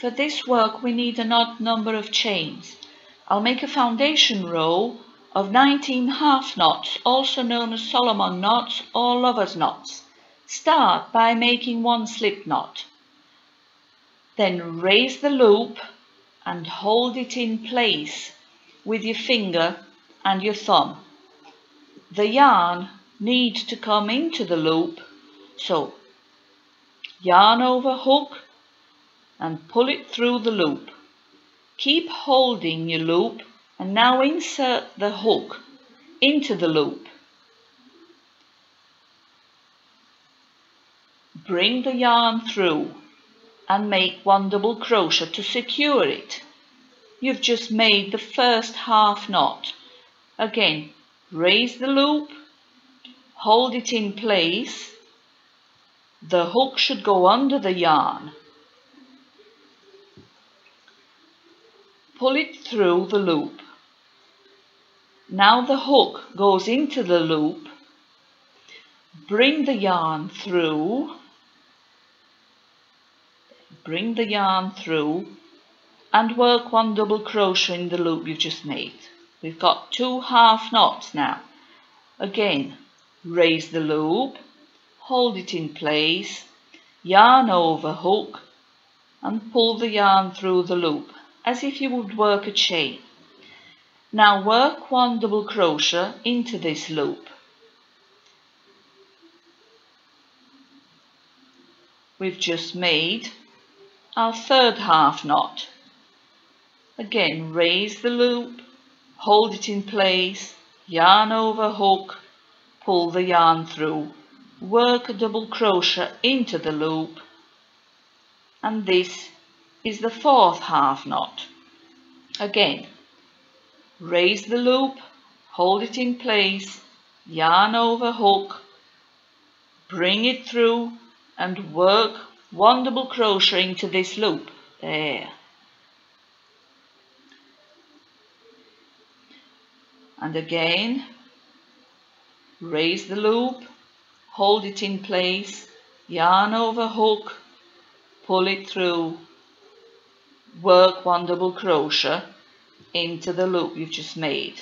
For this work we need an odd number of chains. I'll make a foundation row of 19 half knots, also known as Salomón knots or lover's knots. Start by making one slip knot. Then raise the loop and hold it in place with your finger and your thumb. The yarn needs to come into the loop, so yarn over hook and pull it through the loop. Keep holding your loop and now insert the hook into the loop. Bring the yarn through and make one double crochet to secure it. You've just made the first half knot. Again, raise the loop, hold it in place. The hook should go under the yarn. Pull it through the loop. Now the hook goes into the loop. Bring the yarn through. Bring the yarn through and work one double crochet in the loop you've just made. We've got 2 half knots now. Again, raise the loop, hold it in place, yarn over hook and pull the yarn through the loop as if you would work a chain. Now work one double crochet into this loop. We've just made our 3rd half knot. Again, raise the loop, hold it in place, yarn over hook, pull the yarn through, work a double crochet into the loop, and this is the 4th half knot. Again, raise the loop, hold it in place, yarn over hook, bring it through and work one double crochet into this loop. There. And again, raise the loop, hold it in place, yarn over hook, pull it through, work one double crochet into the loop you've just made.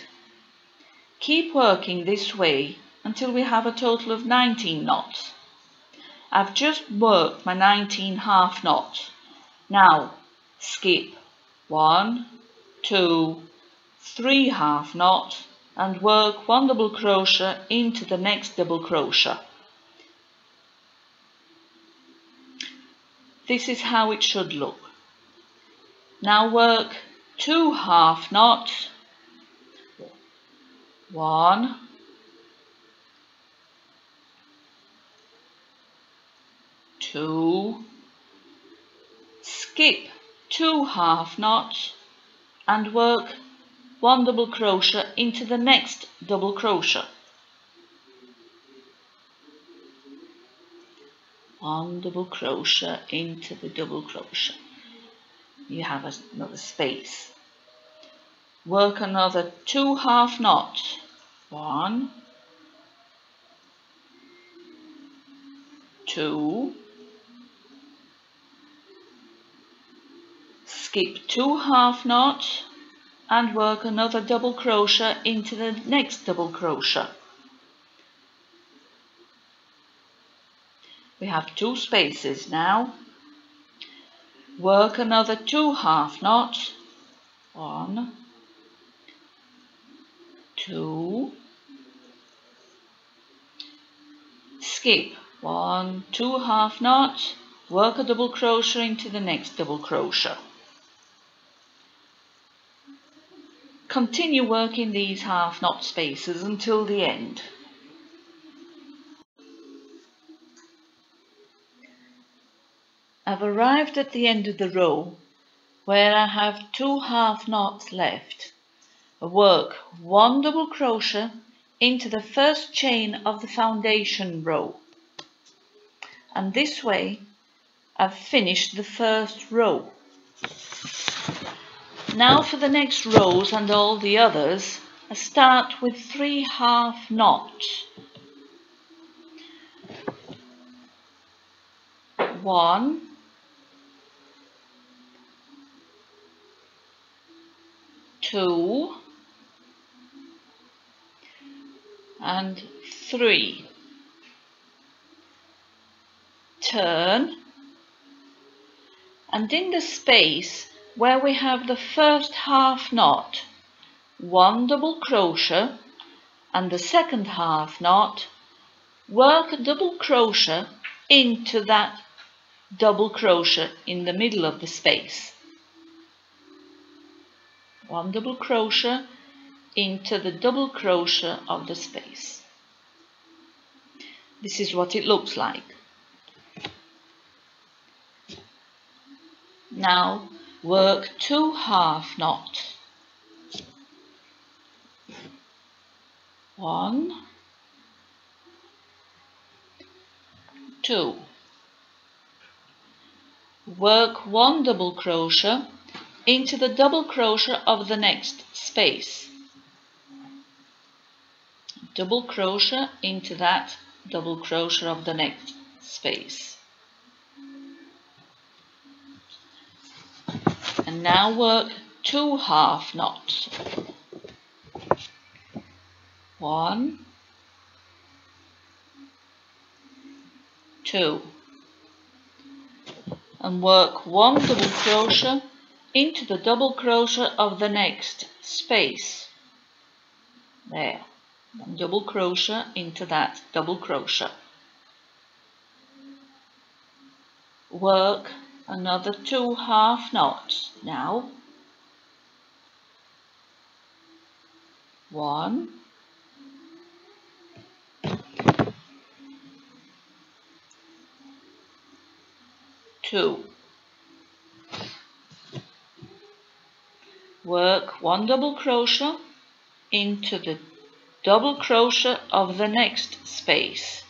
Keep working this way until we have a total of 19 knots. I've just worked my 19 half knots. Now skip 1, 2, 3 half knots and work one double crochet into the next double crochet. This is how it should look. Now work 2 half knots, 1, 2, skip 2 half knots and work one double crochet into the next double crochet. 1 double crochet into the double crochet. You have another space. Work another 2 half knots. 1, 2, skip 2 half knots and work another double crochet into the next double crochet. We have 2 spaces now. Work another 2 half knots. 1, 2, skip 1, 2 half knots, work a double crochet into the next double crochet. Continue working these half knot spaces until the end. I've arrived at the end of the row where I have 2 half knots left. I work 1 double crochet into the first chain of the foundation row, and this way I've finished the first row. Now for the next rows and all the others, I start with 3 half knots. 1, 2 and 3. Turn, and in the space where we have the first half knot, 1 double crochet, and the second half knot, work a double crochet into that double crochet in the middle of the space. 1 double crochet into the double crochet of the space. This is what it looks like. Now work 2 half knots. 1, 2. Work 1 double crochet into the double crochet of the next space. Double crochet into that double crochet of the next space. And now work 2 half knots. 1, 2. And work 1 double crochet into the double crochet of the next space. There. 1 double crochet into that double crochet. Work another 2 half knots now. 1, 2. Work 1 double crochet into the double crochet of the next space.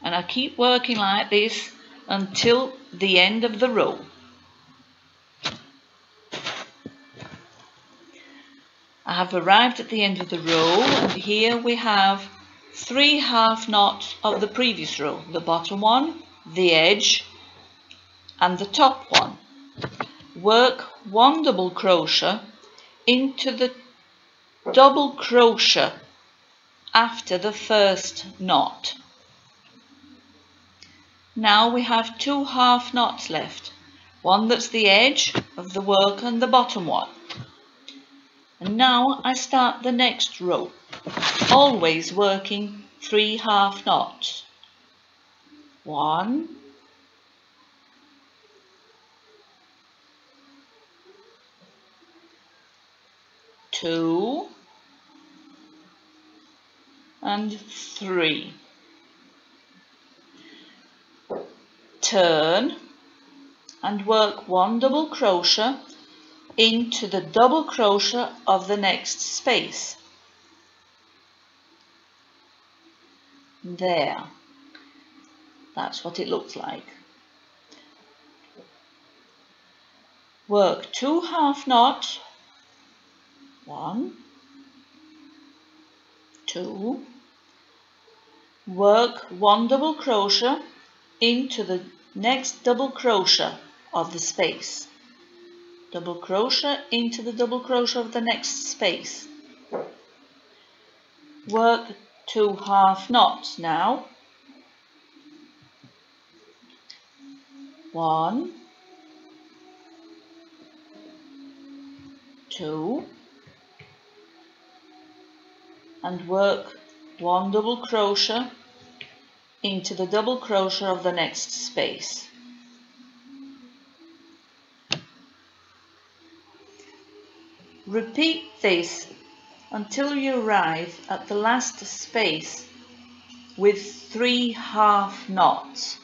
And I keep working like this until the end of the row. I have arrived at the end of the row, and here we have 3 half knots of the previous row, the bottom one, the edge, and the top one. Work 1 double crochet into the double crochet after the first knot. Now we have 2 half knots left, one that's the edge of the work and the bottom one. And now I start the next row, always working 3 half knots. 1, 2 and 3. Turn and work 1 double crochet into the double crochet of the next space. There. That's what it looks like. Work 2 half knots. 1, 2. Work 1 double crochet into the next double crochet of the space. Double crochet into the double crochet of the next space. Work 2 half knots now. 1, 2, and work 1 double crochet into the double crochet of the next space. Repeat this until you arrive at the last space with 3 half knots.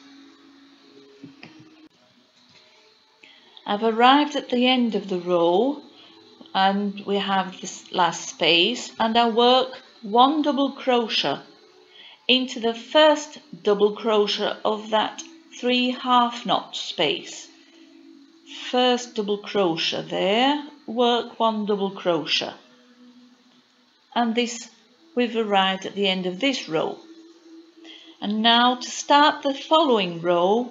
I've arrived at the end of the row and we have this last space, and I work 1 double crochet into the first double crochet of that 3 half knot space. First double crochet there, work 1 double crochet, and this we've arrived at the end of this row. And now to start the following row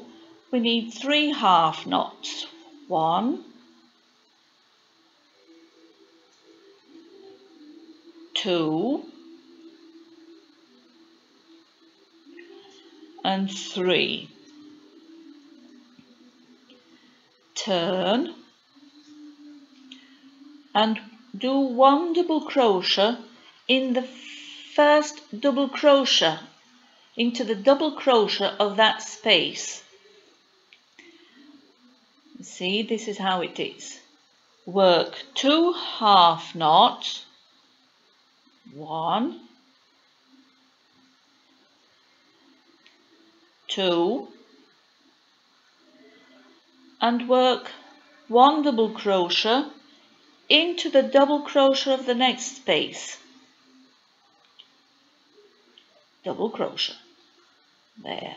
we need 3 half knots. 1, 2, and 3. Turn and do 1 double crochet in the first double crochet into the double crochet of that space. See, this is how it is. Work 2 half knots, 1, 2, and work 1 double crochet into the double crochet of the next space. Double crochet there.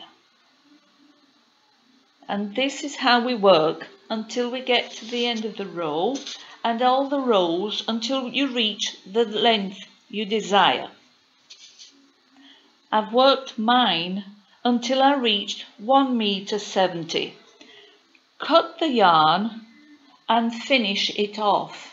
And this is how we work until we get to the end of the row, and all the rows until you reach the length you desire. I've worked mine until I reached 1 meter 70. Cut the yarn and finish it off.